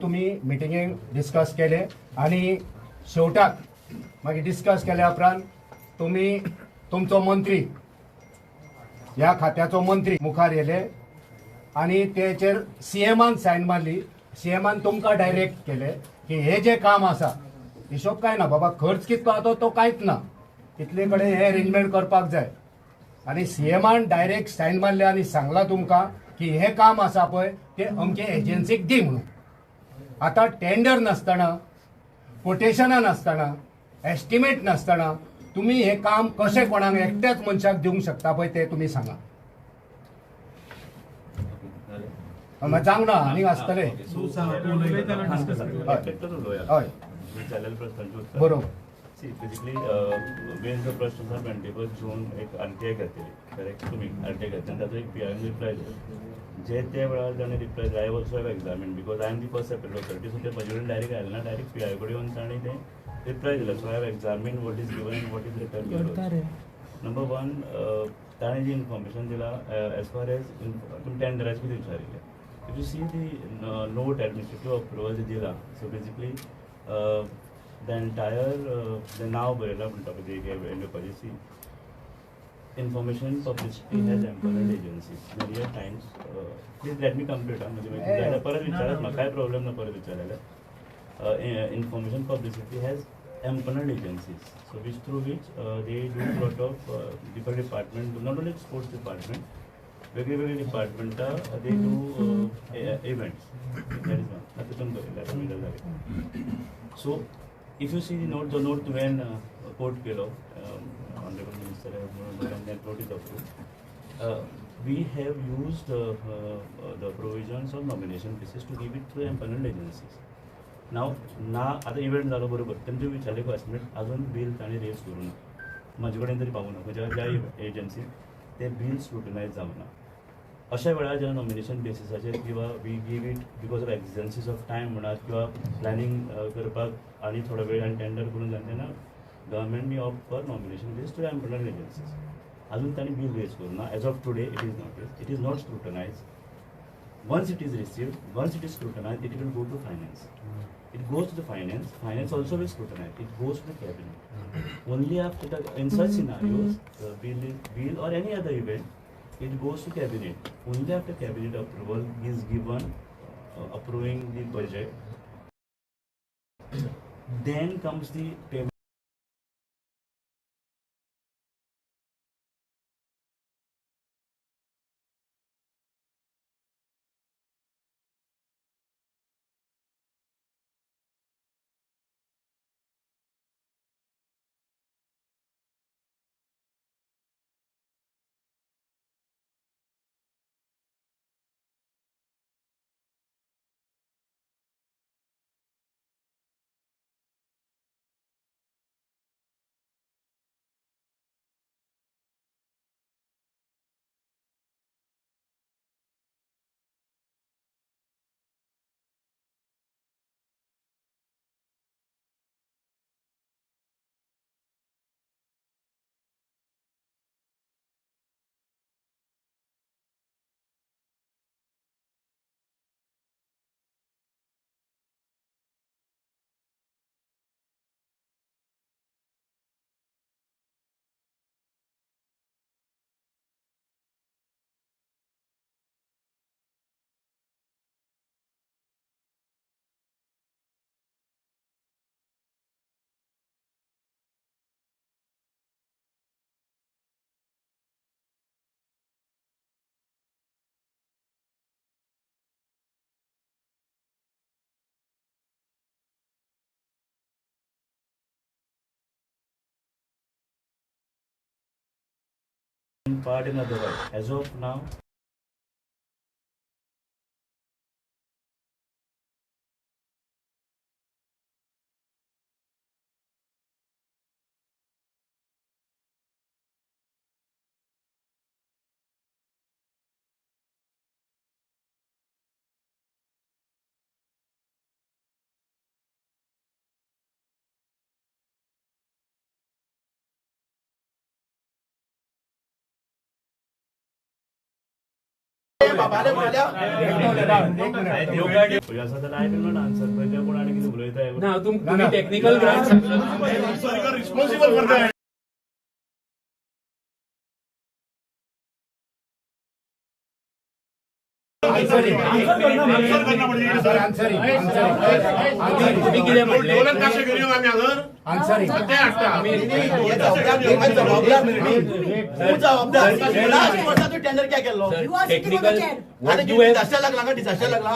तुम्ही मिटिंगेक डिस्कस केले आणि शेवटाक मागीर डिस्कस केल्या उपरांत तुम्ही तुमचो मंत्री ह्या खात्याचो मंत्री मुखार येले आणि तेचेर सीएमान सायन मारली. सीएमान तुमकां डायरेक्ट केले की हे जे काम आसा हिशोब काय ना बाबा, खर्च कितलो आसा तो कांयच ना, इतले कडेन हे अरेंजमेंट करपाक जाय. आणि सीएमान डायरेक्ट सायन मारले आणि सांगला तुमकां की हे काम आसा पळय ते अमके एजन्सीक दी म्हणून. आता टेंडर नसताना, कोटेशनां नसताना, एस्टिमेट नसताना तुम्ही हे काम कशें कोणाक एकट्याच मनशाक दिवंक शकता पळय ते तुम्ही सांगा. जावंक ना आनीक आसतले. हय बरोबर. बेसिकली मेन जो प्रश्न था 21 जून एक आरटीआय घेतली करेक्ट तुमी आरटीआय घेतली ताचो एक पीआय रिप्लाय दिलो जे त्या वेळार ताणें reply I also have examine because I am the first separate authority so ते म्हजे कडेन डायरेक्ट आयलें ना, डायरेक्ट पीआय कडेन येवन ताणें तें रिप्लाय दिलो. So I have examine what is given and what is return. Number one ताणें जी इन्फॉर्मेशन दिला एज फार एज तुमी टेंडराचें कितें विचारिल्लें. If you see the note administrative approval जे दिला so basically the entire the now Barela Puntapi Policy information publicity has employed agencies. Many times, please let me complete. Problem information publicity has employed agencies. So which through which they do a lot of different department, not only sports department, very department they do events. That is one. So if you see the note when court below, Honorable Minister and that note is approved, we have used the provisions of nomination basis to give it to employment agencies. Now, आता event झालो बरोबर त्यांचे विचारले classmate अजून bill ताणी raise करू ना, माझे कडेन तरी पावूं ना, ज्या एजन्सी ते बिल स्क्रुटनायज जावं ना. अशा वेळार जेन्ना नॉमिनेशन बेसिसाचेर किंवा we give it because of exigencies of time म्हणात किंवा प्लॅनिंग करपाक आणि थोडो वेळ आनी टेंडर करून जाता तेन्ना government may opt for nomination base to employment agencies. अजून तांणी बिल रेज करूं ना. As of today it is not scrutinise. Once it is received, once it is scrutinized, it will go to finance. It goes to the finance. Finance also will scrutinize. It goes to the cabinet. Only after that, in such scenarios, the bill or any other event, it goes to cabinet. Only after cabinet approval is given, approving the budget, then comes the payment. Part in other way. As of now, बाबाले बोलल्या yoga day असा तर I can not answer पण कोण आणि किती उलयता ना तुम्ही technical grant responsible for that. Answering तुम्ही किती म्हटले आन्सरिंग टेंडर काय केलं टेक्निकल आता डिझास्टर लागला का डिझास्टर लागला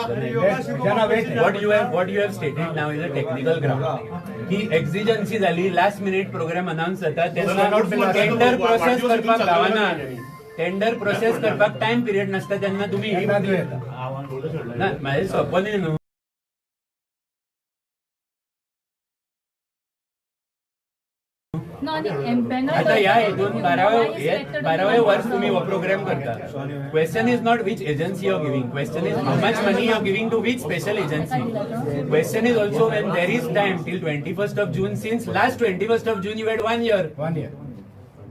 what you have stated now is a technical ground की एक्झिजन्सी झाली लास्ट मिनिट प्रोग्राम अनाउन्स जाता तेन्ना टेंडर प्रोसेस करपाक गावना टेंडर प्रोसेस करपाक टाइम पिरियड नासता तेन्ना तुम्ही आव्हान बोलू सोडलं ना माझे सोपं न्ही न्हू आता या हेतून 12वे वर्ष तुम्ही हो प्रोग्राम करता. Question is not which agency you are giving, question is how much money you are giving to which special agency. Question is also when there is time till 21st of June. Since last 21st of June you had 1 year.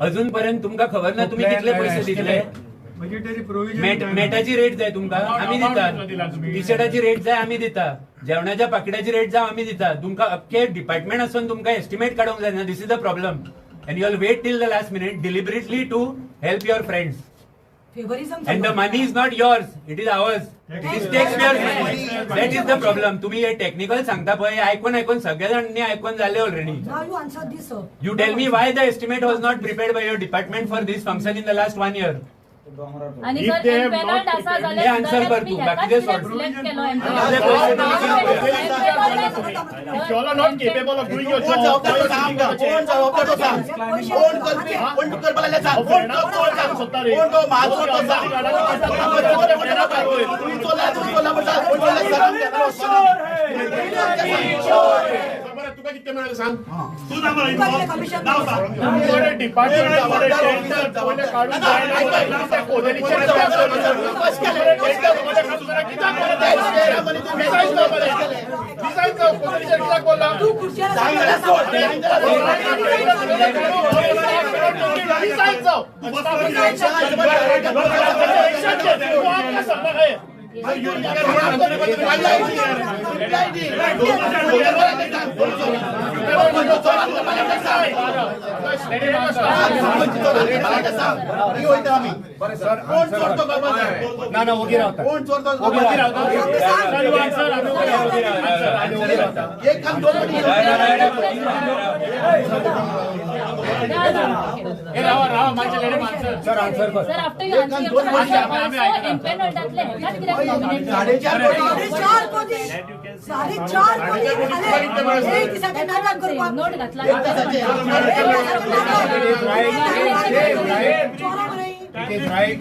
अजूनपर्यंत तुमका खबर ना तुम्ही कितले पैसे दिले. मेटाची rate जाय तुमका आम्ही दिता, टी शर्टाची रेट जाय आम्ही दिता, जेवणाच्या पाकिटाची रेट जाय आम्ही दिता. तुमका अख्खे डिपार्टमेंट असून तुमका एस्टिमेट काढूंक जाय ना. This is the problem and you will wait till the last minute deliberately to help your friends. And the money is not yours, it is ours. It is taxpayers' money. That is the problem. तुम्ही हे technical सांगता पळय ऐकून सगळ्या जणांनी ऐकून झाले already. You tell me why the estimate was not prepared by your department for this function in the last 1 year. आणि सर एम्पेनल्ड आसा हे आन्सर कर तू बाकीचे sort. You all are not capable of doing your कोण job. जबाबदार सांग कोण जबाबदार तो सांग कोण करपी कोण करपाला सांग कोण तो माझो तो सांग तुम्ही चोला म्हणता कोण बरं, तुका किती मिळालं सांग. तू ना मला नाव सांग. डिपार्टमेंट काढून ना उगी राहता कोण चोरतो एक काम दोन सर आन्सर कर. सर आफ्टर यू आन्सर एम्पेनल्डातले हेकात कित्याक नॉमिनेट 4.5 कोटी नोट घातला It is right.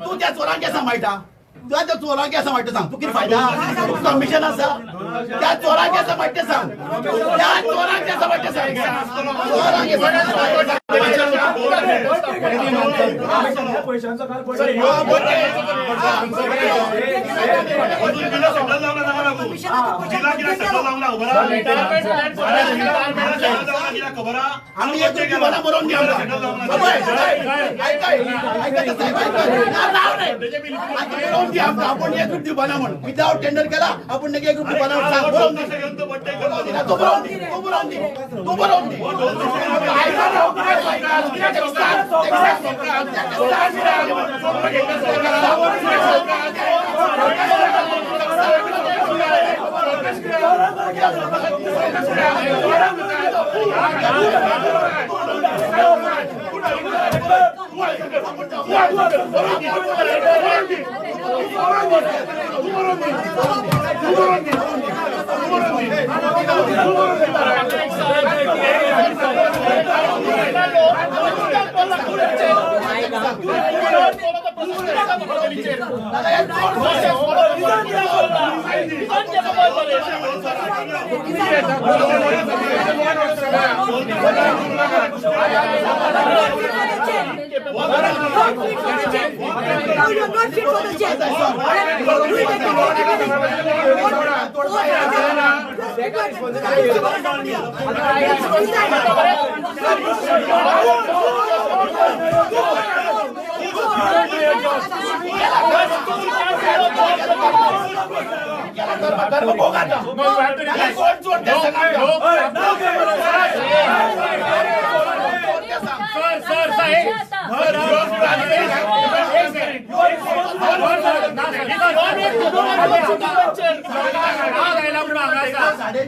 तू त्या चोरांक कसा माहिता तुला त्या चोरांक कसा माहिती सांग तू किती फायदा तू कमिशन असा त्या चोरांक कसा माहिती सांग त्या चोरांक कसा माहिती सांग आम्ही एक मला बोलवून घ्या आपण एक ग्रुप बना म्हणून विदाउट टेंडर केला आपण एक ग्रुप बना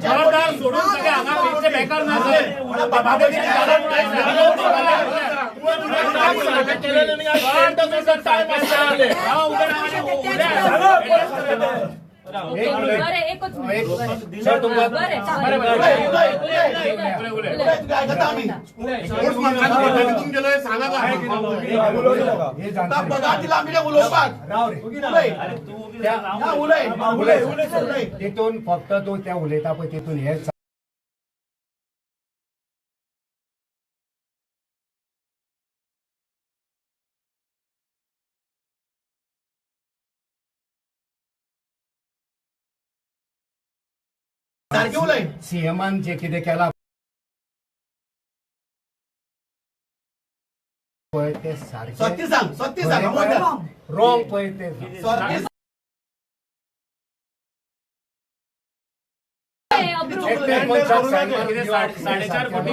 जबाबदार सोडून सगळे हांगा पैसे बेकार ना गेलोय सांगा का तिथून फक्त तो त्या उलयता पळय तिथून हे सारखे उलय सीएमान जे कितें केला पळय ते सत्य सांग रॉंग पळय ते साडेचार कोटी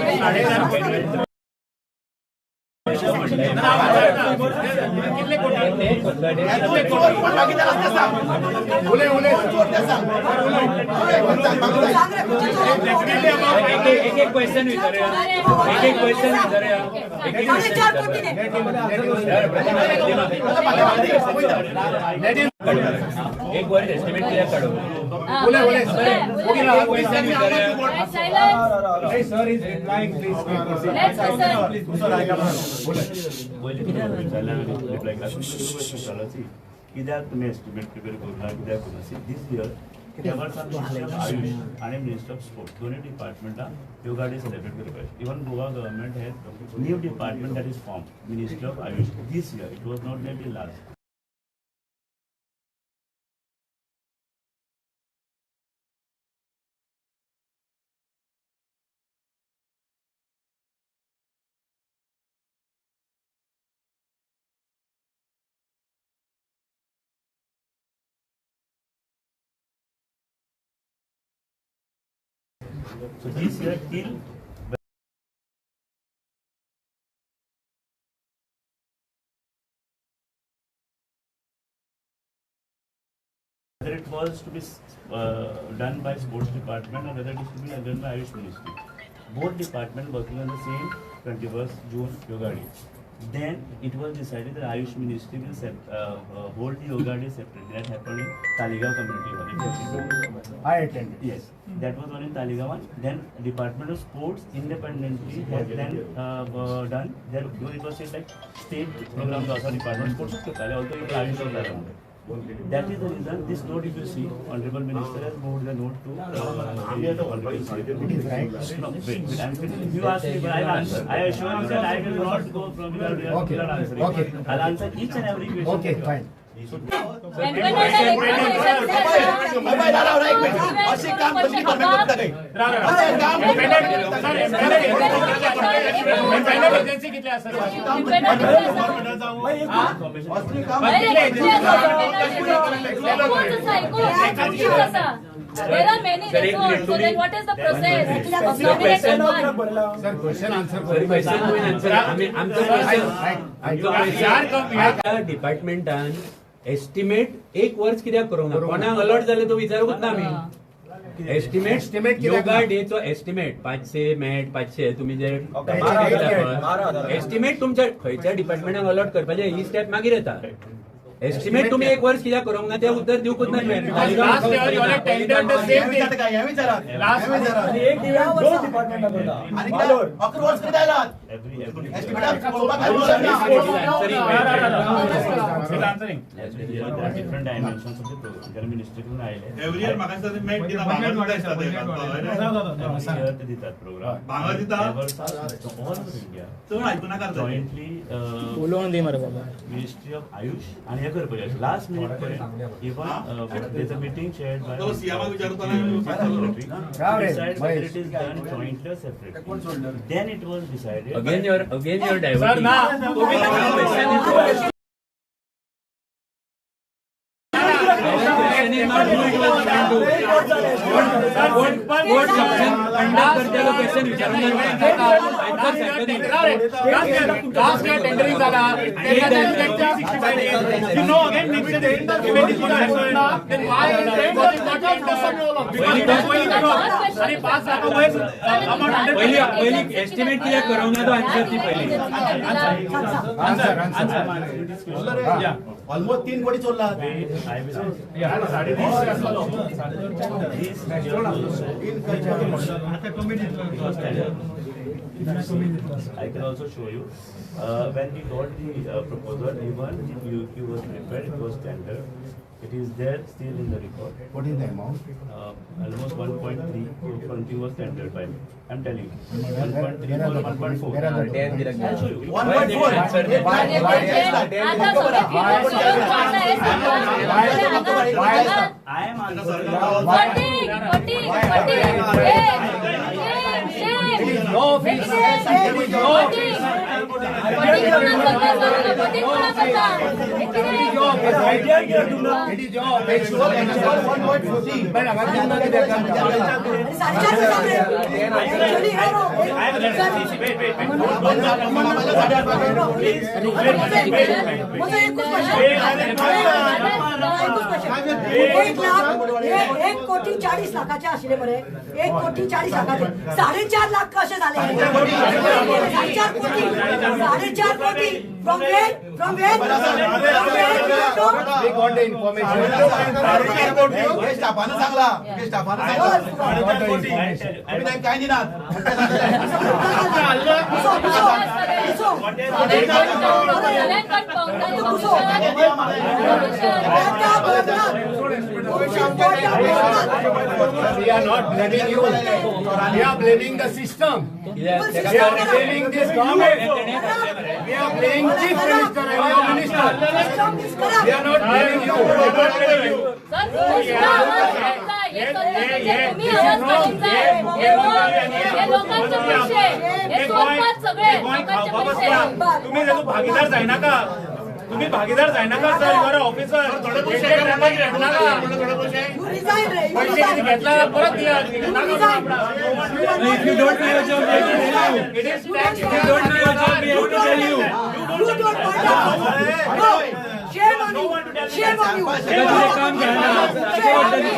एक क्वेश्चन विचारूया एक क्वेश्चन विचारूया एक वर्ड एस्टिमेट किया काढू क्वेश्चन विचारूया सर इज रिप्लाइंग कित्याक तुम्ही एस्टिमेट प्रिपेअर करना कित्याक करना दीस इयर आयुष आणि मिनिस्टर ऑफ स्पोर्ट्स दोन्ही डिपार्टमेंटां योगा डे सेलिब्रेट करपाक even Goa government has new department that is form ministry of Ayush this year it was not there till last So this year till whether it was to be done by sports department or whether it is to be done by Ayush Ministry. Both departments working on the same 21st June Yoga Day. Then it was decided that Ayush Ministry will hold the Yoga Day separately. That happened in Taligaon community hall. I attended. Yes, that was one in Taligaon. Then Department of Sports independently has then done. Then it was like state program also Department of Sports also it Ayush was around. That is the reason this note, if you see, Honorable Minister has moved the note to. It is right. No, wait. If you ask me, but I'll answer. I assure you that I will not go from your Okay. answering. Okay. I'll answer each and every question. Okay, fine. असे काम कशी government करता काही agency कितले आसा There are many reports. So then what is the process of nominating one? Sir, question answer डिपार्टमेंटान estimate एक वर्ष कित्याक करूंक ना कोणाक अलॉट जाले तो विचारूच ना आमी एस्टिमेट योगा डेचो एस्टिमेट 500 मेट 500 तुम्ही जे एस्टिमेट तुमच्या खंयच्या डिपार्टमेंटाक अलॉट करपाचे ही स्टेप मागीर येता एस्टिमेट तुम्ही एक वर्ष कित्याक करूंक ना ते उत्तर दिवकूच ना Last year you had tendered the same thing. ह्या विचारात Last- ह्या विचारात. आणि काय 11 वर्ष किती आयलात एस्टिमेटाक पळोवपाक काय विचार ना. Still answering. There are different dimensions of the program. जर ministry कडून आयले एव्हरी इयर म्हाका दिसता ते मेट दिता भांगर दिता दिसता ते every year ते दितात program. भांगर दिता Ever since all over India. चड आयकूं नाका रे. Jointly Ministry of Ayush and हे करपाचे last minute पर्यंत even there's a meeting chaired by तो सीएमआक विचारतो Secretary to Rav re, decide whether Mahesh. it is done jointly or separately. Then it was decided. Again you're Sir, diverting. na. Question is not who it was given to. What section conduct करते लोक question विचारून ऐकतात सारखं नाही. Last year tendering झाला. You know again next year tender given is not then why is it not आणि 5 लाख वयर amount 100 पहिली एस्टिमेट कित्याक करूंक ना तो आन्सर ती पहिली. ऑलमोस्ट 3 कोटी चोरला. I will say I can also show you when we got the proposal, even the POQ was prepared, it was tender. It is there still in the record. What is the amount? Almost 1.3 was tendered by me. I'm telling you. 1.3 Where are or the 1.4. where are the I'll show you. 1.4. I am answering. No fix. It is your base. But अगर दिन में देखा एक कोटी 40 लाखाचे आशिल्ले बरे 1 कोटी 40 लाखाचे 4.5 लाख कसे झाले 4.5 कोटी 4.5 कोटी from where we got the information. स्टाफानं सांगला स्टाफानं सांगला तुम्ही काय दिनात We are not blaming you. We are blaming the system. We are blaming this government. We are blaming Chief Minister and your minister. We are not blaming you. तुम्ही भागीदार जायना का तुम्ही भागीदार जायना का सर युआर ऑफिसर पैसे किती घेतला परत द्या If you don't know your job, we have to tell you. It is tax. If you don't know your job, we have to tell you. Shame on you. सगळं तुझे काम घ्या ना. असं वाटतं नाही.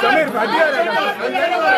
Sameer Bhatia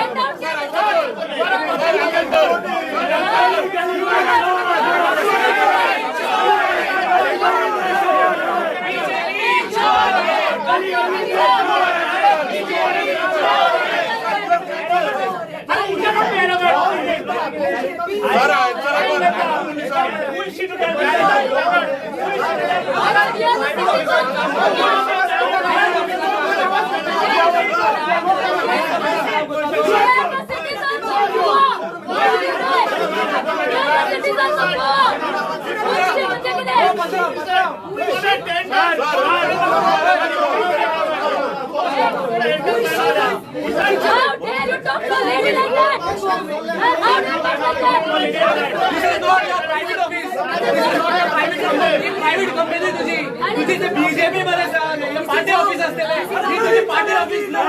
How dare you talk to a lady like that? How dare you talk like that? This is not your private office. This is not your private company. Private company तुझी. तुझी ते BJP मध्ये पार्टी ऑफिस असते ना. ही तुझी party office ना.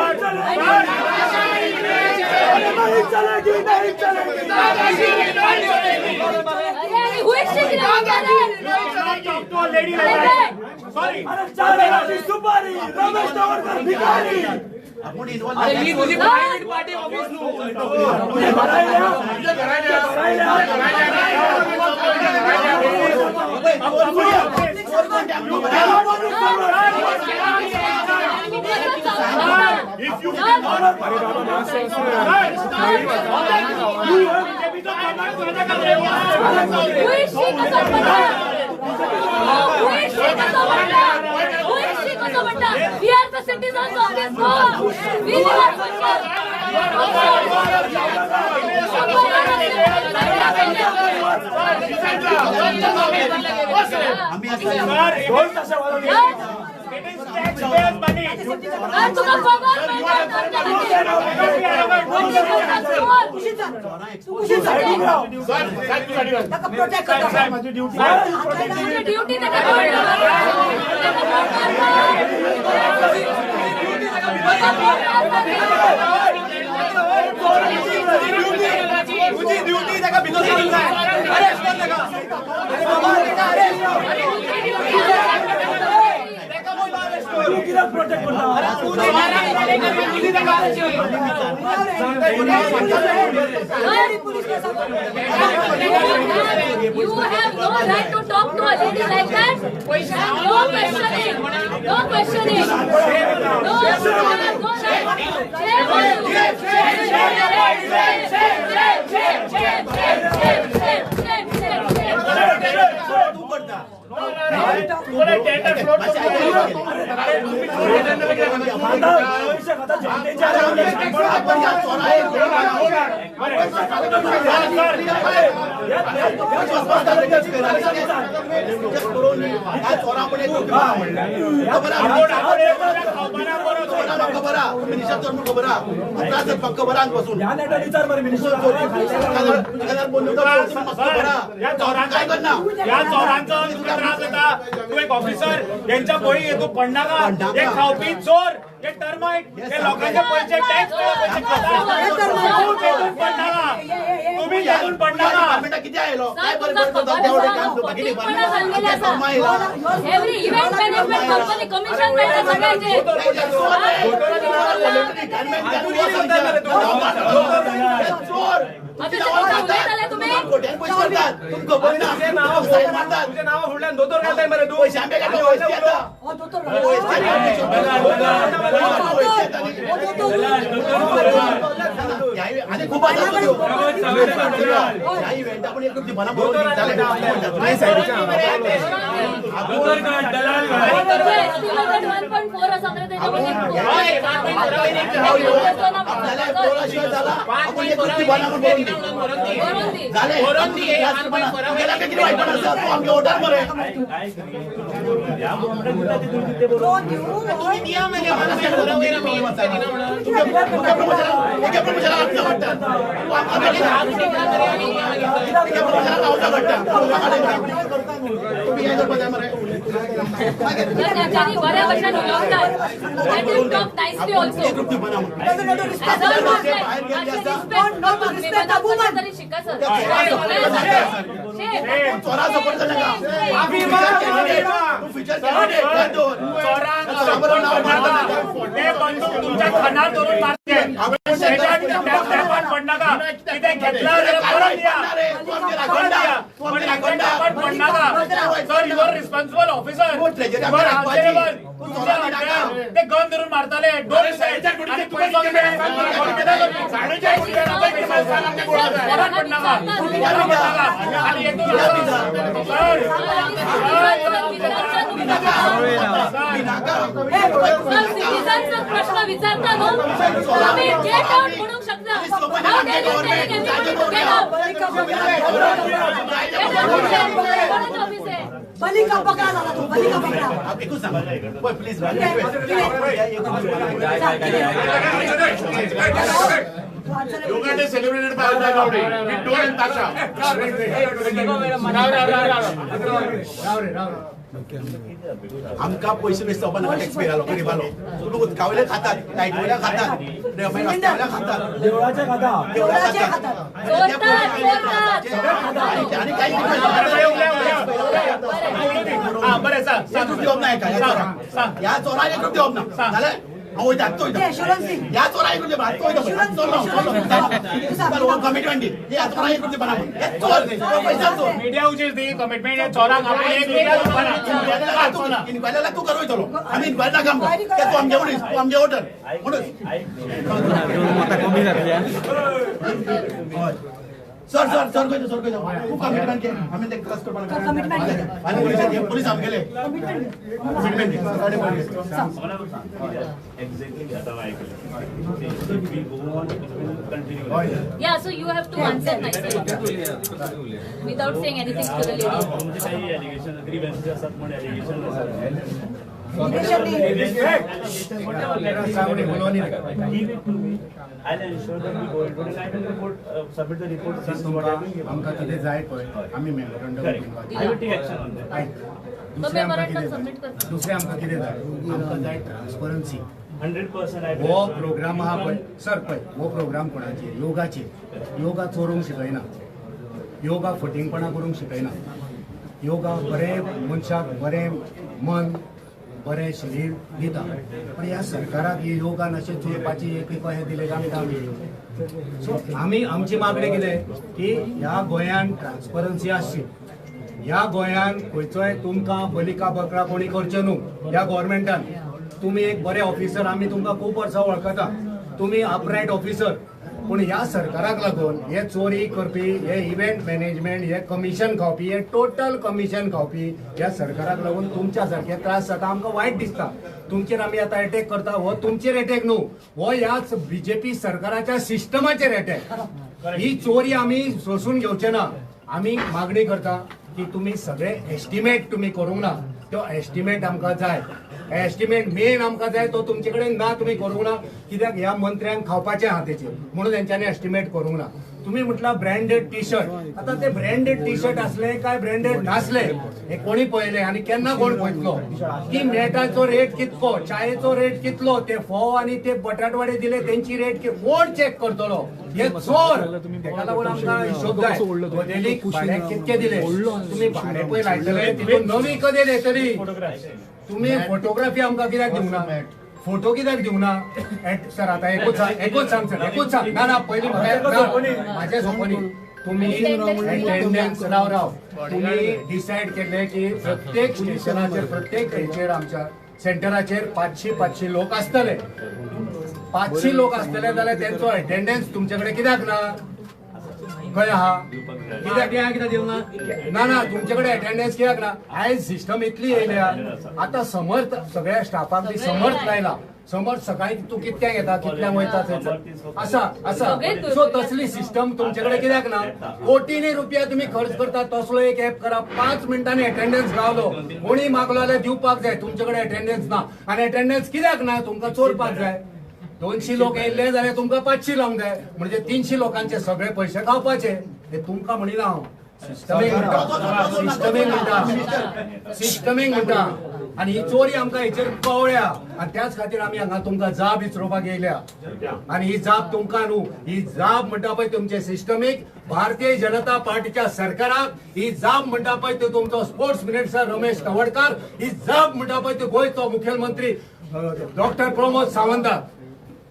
नहीं चलेगी नहीं चलेगी अरे who is she? Talk to a lady like that. Sorry. सुपारी रमेश तवरकर भिखारी आपण इन्व्हॉल्व अरे ही तुझी प्रायव्हेट पार्टी ऑफिस नु. तुझे If you Who is she, Kasabanda? Who is she, Kasabanda? Who is she, Kasabanda? We are the citizens of this home. We live our culture. तुका पगार protect करता माझी ड्युटी ड्युटी तुझी duty त्याका बिनोद करून जाय. Arrest कर त्याका. अरे बाबा प्रोटेक्ट करता. अरे तुझी तुझी त्याका You have no right to talk to a lady like that. No questioning. No questioning. No, you have no तू एक ऑफिसर यांच्या पोळी येतो पडणार का एक खावपी चोर एक टर्माइट हे लोकांचे पैसे टॅक्स तुम्ही यातून पडणार किती आहे लोक काय Every event management company commission भेटत सगळ्यांचे. अभी तो उमेद आले तुम्ही. तुझे नाव फुडल्यान दोतोर घालताय मरे तू. खूप बऱ्या वर्षांनी उलवतात. Let him talk nicely also. तरी शिका सर. तुमच्या खानात धरून मारते पडणार का तिथे घेतला सर युअर रिस्पॉन्सिबल ऑफिसर ते गन धरून मारताले प्रश्न विचारता नो तुम्ही गेट आउट म्हणू शकता. How dare you tell everybody to get out? Get out. What is office? बली का पकडा झाला तू, बली का पकडा. एकूच सांग please Yoga Day celebrated by Ajay Gowdy with Dole and Tasha. आमका पैसे वेस्ट जावपा नाका टॅक्स पेयरालो गरीबालो तुमी उदकावयले खातात लायटवयले खातात रस्त्यावयले खातात देवळाचे खातात. आणि काही बरें सांग कृती होत नाही का या चोराक एक कृती होत ना जाल्यार हांव वयता तो ते यशवंत सिंग. या चोराक एक कृती कमिटमेंट दी या चोराक एक कृती बनावून पैसा चोर मीडिया उचील ती कमिटमेंट चोराक आपण एक इन्क्वायरीला तू करवयतलो आम्ही इन्क्वायरीला काम कर तू आमचे मनीस तू आमचे वोटर म्हणून सर खंय तू कमिटमेंट केलं आम्ही ते क्रस करपाक आणि पोलीस आमगेले कमिटमेंट Exactly, आता ऐकलं. We go on, continue. Yeah, so you have to answer nicely without saying anything to the lady. तुमचे काही allegation, grievances असतात म्हणून allegation असतात. Give it to me. I'll ensure that we go into it. I will report, submit the report. This is what I will give. आमकां कितें जाय पळय आमी memorandum Correct. I will take action on that. तो memorandum submit करता. दुसरें आमकां कितें जाय आमकां जाय ट्रान्सपरन्सी 100% I हो will. प्रोग्राम आहा पळय सर पळय हो प्रोग्राम कोणाचेर योगाचेर योगा चोरूंक शिकयना योगा फटिंगपणा करूंक शिकयना योगा बरें मनशाक बरें मन बरें शरीर दिता पण ह्या सरकाराक ही योगान अशें चोरपाची एक कशें दिलें आमी काम सो आमी आमची मागणी कितें की ह्या गोंयान ट्रान्सपरन्सी आसची ह्या गोंयान खंयचोय तुमकां बलिका बकरा कोणी करचें न्हू ह्या गव्हर्मेंटान तुम्ही एक बरे ऑफिसर आम्ही तुमकां खूब वर्सां वळखता तुम्ही अपरायट ऑफिसर पूण ह्या सरकाराक लागून हे चोरी करपी हे इव्हेंट मॅनेजमेंट हे कमिशन खावपी हे टोटल कमिशन खावपी ह्या सरकाराक लागून तुमच्या सारखे त्रास जाता आमकां वायट दिसता तुमचेर आमी आतां अटॅक करता हो तुमचेर अटॅक न्हू हो ह्याच बीजेपी सरकाराच्या सिस्टमाचेर अटॅक ही चोरी आमी सोसून घेवचे ना आमी मागणी करता की तुम्ही सगळे एस्टिमेट तुम्ही करूंक ना तो एस्टिमेट आमकां जाय एस्टिमेट मेन आमकां जाय तो तुमचे कडेन ना तुम्ही करूंक ना कित्याक ह्या मंत्र्यांक खावपाचें आहा तेचेर म्हणून तेंच्यांनी एस्टिमेट करूंक ना तुम्ही म्हटला ब्रँडेड टी शर्ट आता ते ब्रँडेड टी शर्ट असले काय ब्रँडेड नासले हे कोणी पळयले आणि केन्ना कोण पळयतलो की मेटाचो रेट कितको चायेचो रेट कितलो ते फोव आणि ते बटाटवाडे दिले त्यांची रेट कोण चेक करतलो हे चोर तेका लागून आमकां हिशोब जाय डेलीक भाड्याक कितके दिले तुम्ही भाडे पळय लायतले तितून नवी कधी देतली तुम्ही फोटोग्राफी आमकां कित्याक दिवंक ना फोटो कित्याक दिवंक ना सर आता एकूच सांग ना पयलीं म्हाजे सोंपोनी तुम्ही अटेंडन्स राव तुम्ही डिसायड केले की प्रत्येक स्टेशनाचेर प्रत्येक हेचेर आमच्या सेंटराचेर 500 लोक आसतले 500 लोक आसतले जाल्यार तेंचो अटेंडन्स तुमचे कडेन कित्याक ना खंय आहा कित्याक दिवंक ना तुमचे कडेन अटेंडन्स कित्याक ना आयज सिस्टम इतली येयल्या आता समर्थ सगळ्या स्टाफाक बी समर्थ लायला समर्थ सकाळी तू कितक्यांक येता कितल्यांक वयता असा सो तसली सिस्टम तुमचे कडेन कित्याक ना कोटींनी रुपया तुम्ही खर्च करता तसलो एक ऍप करा 5 मिनटांनी अटेंडन्स गावलो कोणी मागलो जाल्यार दिवपाक जाय तुमचे कडेन अटेंडन्स ना आनी अटेंडन्स कित्याक ना तुमकां चोरपाक जाय 200 लोक येयले जाल्यार तुमकां 500 लावंक जाय म्हणजे 300 लोकांचे सगळे पयशे खावपाचे हे तुमकां म्हणिना हांव सिस्टमीक म्हणटा आणि ही चोरी आमकां हेचेर कळ्ळ्या आणि त्याच खातीर आमी हांगा तुमकां जाप विचारपाक येयल्या आणि ही जाप तुमकां न्हू ही जाप म्हणटा पळय तुमचे सिस्टमीक भारतीय जनता पार्टीच्या सरकाराक ही जाप म्हणटा पळय तो तुमचो स्पोर्ट्स मिनिस्टर रमेश तवडकार ही जाप म्हणटा पळय तो गोंयचो मुखेलमंत्री डॉक्टर प्रमोद सावंताक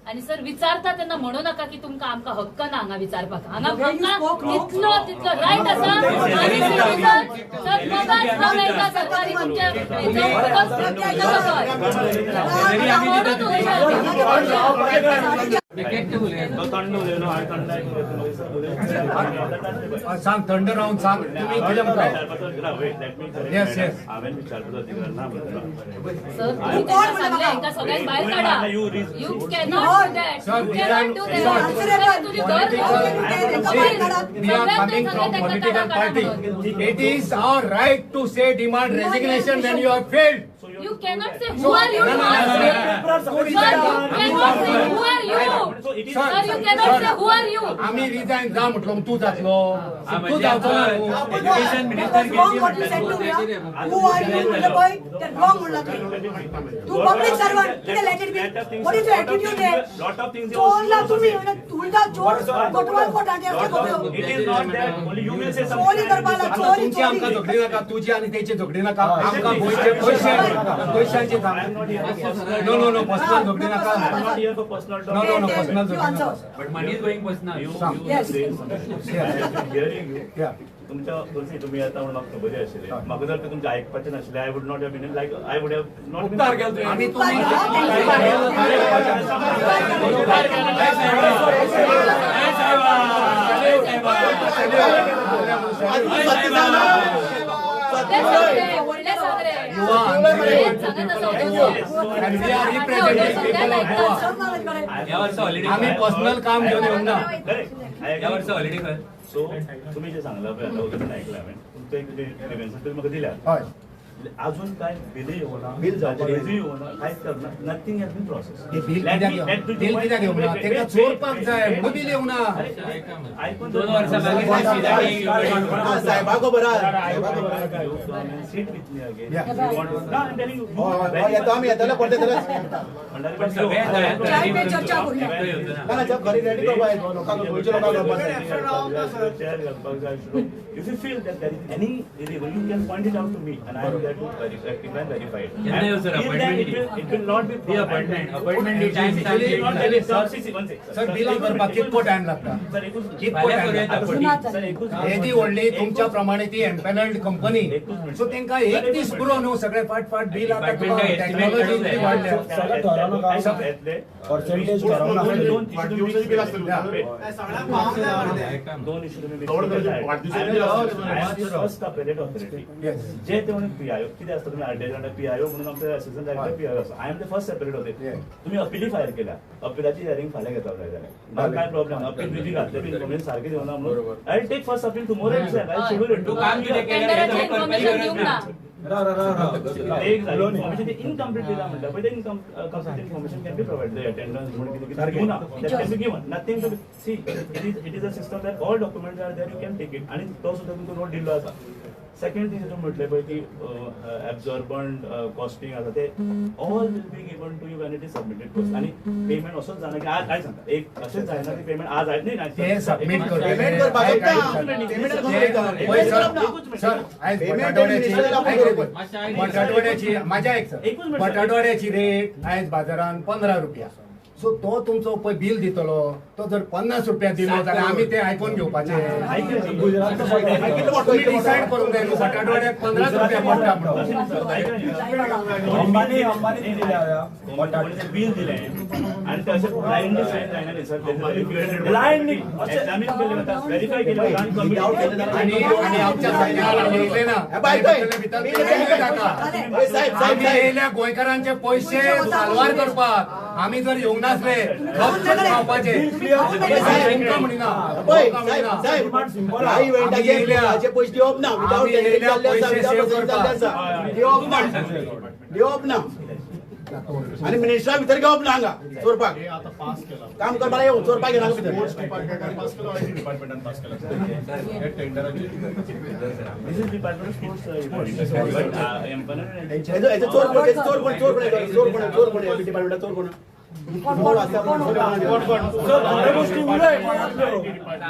आणि सर विचारता त्यांना म्हणू नका की तुमका आमका हक्क ना हांगा विचारपाक हांगा तितलो रायट आसा आणि सर मोबाईल फोन येता सरकारी तुमच्या तो थंड उलयलो हांवें थंड सांग थंड राहून सांग तुम्ही गरम राहा. Yes, yes. हांवें विचारपाचो अधिकार ना म्हणलो. सर तुम्ही त्यांना सांगले एका सगळ्यात बाहेर काढा. You cannot do that. Sir, you we cannot do are- that. sir, तुझी घर We are coming from political party. It is our right to say demand resignation when you have failed. You cannot say who are you. No, no, no, no, no. Sir, you cannot say who are you. Sir, you cannot say who are you. आम्ही resign जा म्हटलो तू जातलो तू म्हणजे जावचो ना आपण- न्हू. Education minister Wrong what you said to me, huh? Who are you? म्हणलं पळय, ते wrong म्हणलं ते. तू पब्लिक सर्वंट, किती let it be. What is your attitude there? Lot of things. चोरला तुम्ही, उलटा चोर, कोटवाल कोटाटे असते कोपऱ्यो. It is not that only you will say चोरी something. करपाला, आता चोरी, तुमची आमकां चोरी. झगडी नाका तुझी आणि त्याची झगडी नाका आमकां पैशांची थांब. नो नो नो पर्सनल झगडी नाका. I'm not here for personal talk. No, no, no, personal You झगडी answer. नाका. But money is going personal. You Sam. Yes. say something. Hearing you. Yeah. तुमच्या परिस्थिती तुम्ही आता म्हणून म्हाका खबर आशिल्ली म्हाका जर ते तुमचे आयकपाचें नाशिल्लें I would not have been like I would have not आम्ही तुम्ही ते सांगले, वडले सांगले. You are answering सांगत people असं of होतं. Goa. And we are representing people of Goa. या वर्षी हॉलिडे आम्ही पर्सनल काम घेऊन येऊ ना. या वर्षी हॉलिडे कर. सो तुम्ही जे सांगला पळय आता उदरन ऐकलं हांवें तुमचं एक ग्रीव्हन्स तुम्ही म्हाका दिल्या हय. अजून काय बिल येवना बिल रेजू येवना कांयच करना नथिंग हॅज बीन प्रोसेस ते बिल कित्याक येवं ना तेका चोरपाक जाय म्हणून बिल येवं ना. आयकून 2 वर्सां मागीर साहेबाको बरा seat with me again Yeah. You want ना आय एम टेलिंग यू येतो आम्ही येतले पडते तर पण सगळे चाय पे चर्चा करूया. ना जब घरी रेडी करपा येतो लोकांक गोयचे If you feel that there is any illegal, you can point it out to me, and I will get to rectify and verify it. Yes, And sir, if appointment then it will not be The appointment. Appointment And time it will not time be one second. Sir बिलां करपाक कितको time लागता Sir, एकूच कितको फाल्यां time करूया लागता. तापडी. Sir एकूच हे ती व्हडली तुमच्या प्रमाणे ती एम्पॅनल्ड कंपनी सो तांकां एक दीस पुरो न्हू सगळे फाट फाट बिल आता Department टेक्नॉलॉजी estimate इतली वाडल्या. पर्सेंटेज दोन इशू तुम्ही फर्स्ट अपेलेट ऑथॉरिटी Yes. जे ते म्हणून पीआयओ किती असतं तुम्ही आरटीआय पीआयओ म्हणून आमचं असिस्टंट डायरेक्टर पीआयओ असतो I am the first appellate होते Yeah. तुम्ही अपिली फायर केल्या अपिलाची हिअरिंग फाल्यां घेता जाल्यार मला काय प्रॉब्लेम अपील बिली घातले इन्फॉर्मेशन सारखे देवना म्हणून I take first appeal tomorrow itself I schedule it तू काम किती केलं टेंडराची याची इन्फॉर्मेशन देऊ ना. इन्फॉर्मेशन इनकम्प्लीट दिला म्हणटा पण ते incomplete information can be provided attendance म्हणून कितें घेऊ ना that can be given nothing to see it is a system that all documents are there you can take it आणि तो सुद्धा तुमकां नोट दिल्लो आसा सेकंड थिंग तुम्ही म्हटले पळय की एब्झॉर्बंट कॉस्टिंग आसा ते all will be given to you when it is submitted course आणि पेमेंट असोच जाना की आज काय सांगता एक असेच जायना की पेमेंट आज आहे नाही ते सबमिट कर पेमेंट करपाक सर आज बटाटवड्याची माझ्या एक सर बटाटवड्याची रेट आयज बाजारान 15 रुपया सो तो तुमचो पळय बिल दितलो तो जर 50 रुपया दिलो जाल्यार आमी ते आयकून घेवपाचे तुम्ही डिसायड करूंक जाय न्हू बटाटवड्याक 15 रुपया पडटा म्हणून बिल दिले आणि ते असे ब्लाइंडली साइन जायना न्ही सर ब्लाइंडली एक्झामिन केले व्हेरीफाय केले आणि कमिटी आणि आमच्या सैन्याला आमी येयले ना आमी येयल्या गोंयकारांचे पैसे सालवार करपाक आमी जर येवंक नासले खावपाचे तुमकां म्हणिना पैसे दिवप ना दिवप ना आणि मिनिस्टरा भितर घेवप ना हांगा चोरपाक काम करपाक येवं चोरपाक येना भितर This is Department of Sports. But employment हेजो चोर कोण चोर कोण डिपार्टमेंटात चोर कोण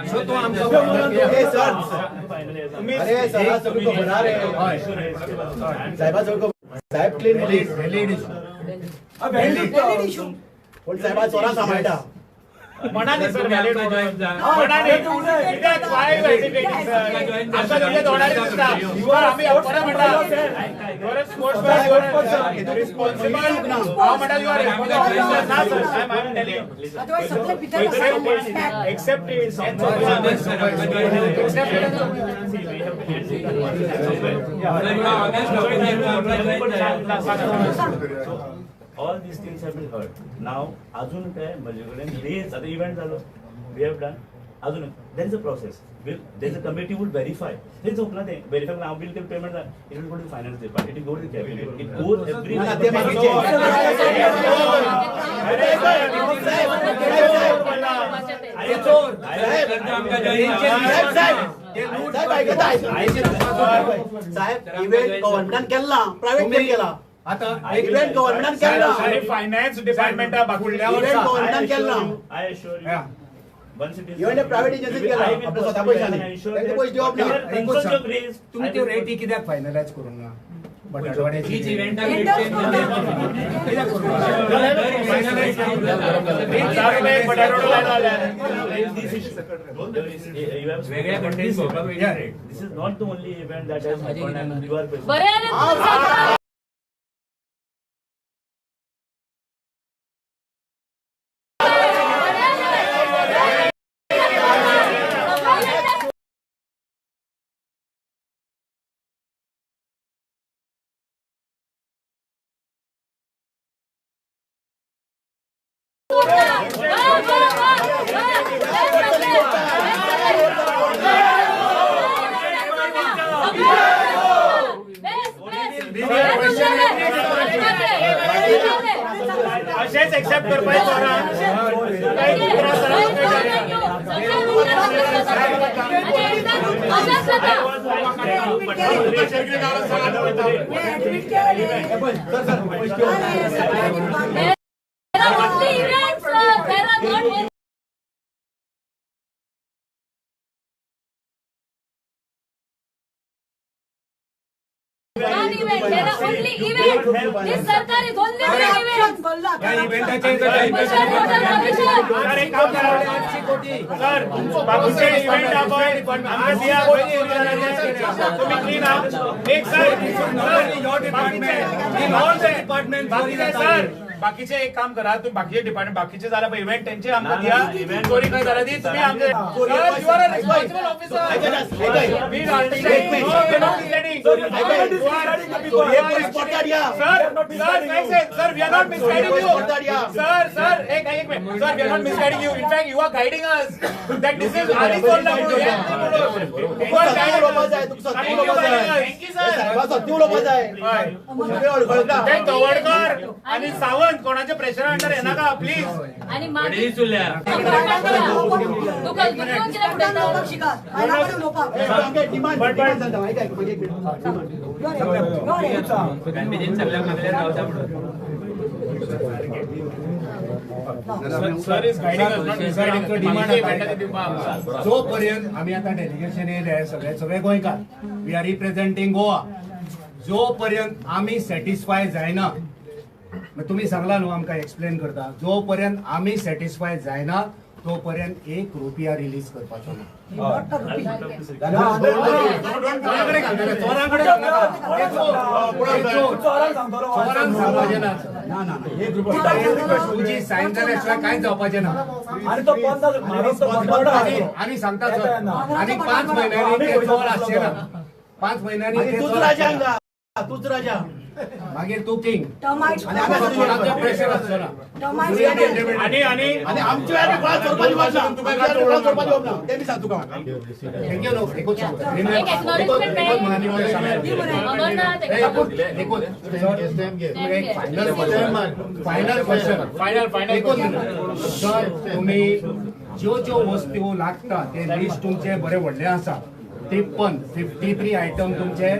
सो तो आमकां अरे सर तुम्ही खबर रे साहेबा चोर साहेब क्लीन व्हॅलिड पण साहेबा चोरा सांबाळटा मनाने सर व्हॅलिड आमका join जा. मनाने कित्याक why you hesitating, sir? आमका तुमच्या तोंडार दिसता. सर, आम्ही परत म्हणटा you are a sportsman, you are responsible. हांव म्हणटा you are responsible. ना sir, I'm telling you. Otherwise सगळे भितर बसतात. Accept it. honest, sir. आमका join जा. Accept it. Sir, you are honest officer. आमका join जा. All these things have been heard. Now, अजून काय माझ्याकडे days आता इव्हेंट झालं, we have done. अजून there is a process. There is a committee would verify. हे झोपला ते verify now bill till payment it will go to the finance department. It will go to the cabinet. It goes every. ते बाकीचे. अरे चोर. आमका join जा. साहेब event गव्हर्नमेंटान केला प्रायव्हेट केला आता इव्हेंट गव्हर्नमेंटान केला आणि फायनान्स डिपार्टमेंट इव्हेंट गव्हर्नमेंटान केला I assure you. Yeah. Once it is. Event private एजन्सीत केला I will आपल्या स्वतः पैशाने I assure त्यांचे that पैसे दिवप whatever नाही concerns you raise, तुम्ही I ते will- रेटी कित्याक फायनलाइज करूंक ना हीच बटाटवाड्याची event आ Tenders rate change करून कित्याक करूंक ना? finalize This issue. You have वेगळ्या countries भोवपाक वेगळी Yeah. rate. This is not the only event that has happened and you are present. बरे आले तुमचं. असेच एक्सेप्ट करपाय काही दुसरा ऍडमिट केले. अरे, सगळ्यांनी सरकारी Action बोलला. या इव्हेंटाचे काही पैसे सर एक काम करा सर बाकीचे इव्हेंट आपण आम्हाला दिया तुम्ही क्लीन आहात एक सर बाकीचे सर बाकीचे एक काम करा तुम्ही बाकीचे डिपार्टमेंट बाकीचे झाला इव्हेंट त्यांचे आमकां दिया इव्हेंट चोरी काय झाला ती तुम्ही आमचे sir you are a responsible officer we are Sir, we are not misguiding you. Sir, एक minute. Sir, we are not misguiding you. In fact, you are guiding us. That this is आधीच बोलला म्हणून. You are guiding us. Thank you, sir. ते तवडकर आणि सावंत कोणाचे pressure under येणार का please आणि वडील चुल्या. फॅमिलीन सगळ्या मागल्या रावता म्हणून. Sir is guiding us not misguiding demand जोपर्यंत आम्ही आता डेलिगेशन येयले सगळे गोंयकार वी आर रिप्रेझेंटिंग गोवा जोपर्यंत आम्ही सॅटिस्फाय जायना तुम्ही सांगला न्हू आमकां एक्सप्लेन करता जोपर्यंत आम्ही सॅटिस्फाय जायना तोपर्यंत ₹1 रिलीज करपाचो ना तुझी सायन जाल्या शिवाय कांयच जावपाचें ना आणि सांगता सर आणि 5 महिन्यांनी ते चोर आसचे ना 5 महिन्यांनी ते तूच चोर राजा आसचे. हांगा, तूच राजा मागीर तू किंग टमाट आणि आमकां कोणाचो प्रेशर आसचो ना आणि आणि आमच्या वेळार कोणाक चोरपाची वाट ना तुका चोरपाची वाट ना ते मी सांग तुका थँक्यू नो एकूच एक acknowledgement फायनल क्वेश्चन सर तुम्ही ज्यो वस्तू लागता ते लिस्ट तुमचे बरे व्हडले आसा 53 आयटम तुमचे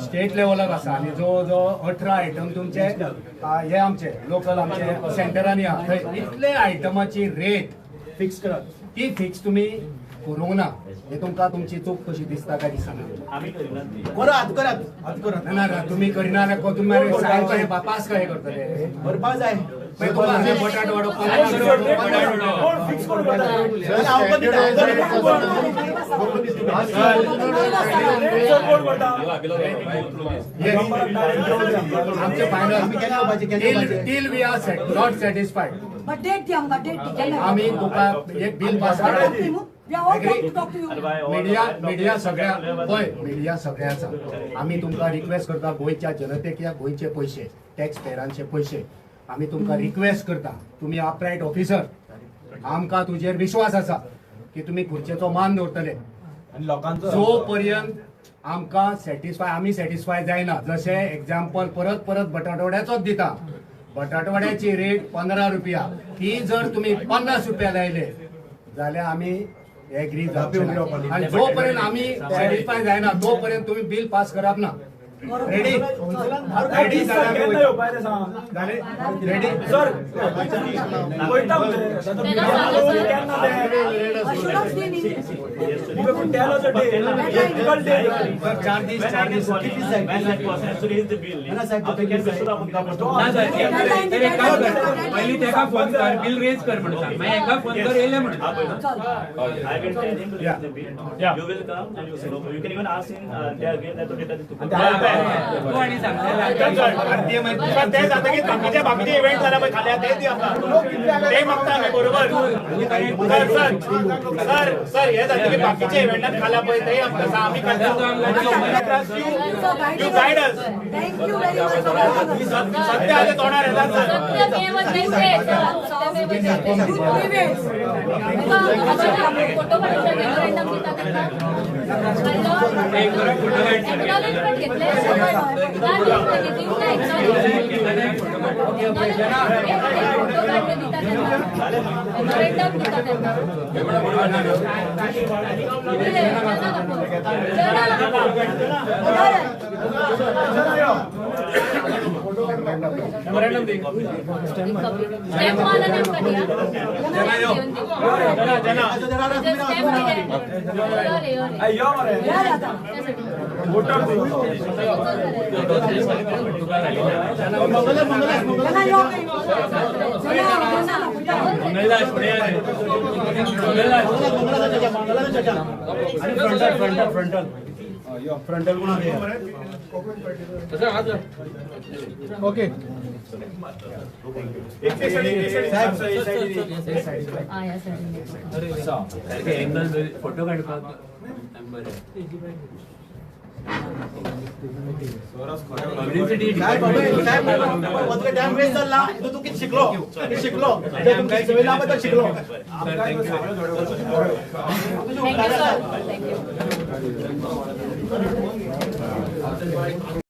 स्टेट लेवलाक आसा आनी जो 18 आयटम तुमचे हे आमचे लोकल आमचे सेंटरांनी आहा थंय इतले आयटमाची रेट फिक्स करात ती फिक्स तुम्ही करूंक ना हे तुमकां तुमची चूक कशी दिसता काय दिसना आम्ही करिनात ती. करात ना तुम्ही करिना ना तुम्ही सायंकाळी पास काय करतले भरपाक जाय मागीर तुका हांवें बटाट वडो 15 आमचे final till we are not satisfied But date दी आमकां date दी केन्ना आम्ही तुका एक बिल पास करा We are all going to talk to you. Media सगळ्याचा आम्ही तुमकां रिक्वेस्ट करता गोंयच्या जनतेक या गोंयचे पयशे टॅक्स पेयरांचे पयशे आम्ही तुमकां रिक्वेस्ट करता तुम्ही अपरायट ऑफिसर आमकां तुजेर विश्वास आसा की तुम्ही खुर्चेचो मान दवरतले आणि लोकांचो जो पर्यंत आमकां सॅटिस्फाय आमी सॅटिस्फाय जायना जशें एक्झाम्पल परत परत बटाटवड्याचोच दिता बटाटवड्याची रेट 15 रुपया ही जर तुम्ही 50 रुपया लायले जाल्यार आमी एग्री जावचे आणि जोपर्यंत आम्ही सॅटिस्फाय जायना तोपर्यंत तुम्ही बिल पास करप ना ready ready ready sir Assurance दी न्ही. 4 दीस ना सर तर एक काम कर पहिली तेका फोन कर बिल रेज कर म्हणून सांग मागीर एका फोन कर येयले म्हणून I will tell him to raise the bill. You will come and you say, no, you can even ask him there again that okay, that is to तू आणि सांग पण ते जाता की बाकीचे इव्हेंट झाला पाहिजे खाली ते दी आमकां ते मागता आम्ही बरोबर सर हे जाता की बाकीचे इव्हेंटात खाला पाहिजे ते आमकां आम्ही करता you guide us Thank you very much for having us. सत्य आले तोंडार येतात सर सत्यमेव जयते. Prevails. फोटो काढून मेमोरंडम दिता एक्नॉलेजमेंट घेतले स्टॅम्प वाला नेमका दिया फ्रंटल कोण ओके फोटो काढपाक टाइम वेस्ट झाला तू किती शिकलो शिकलो शिकलो थँक्यू सर.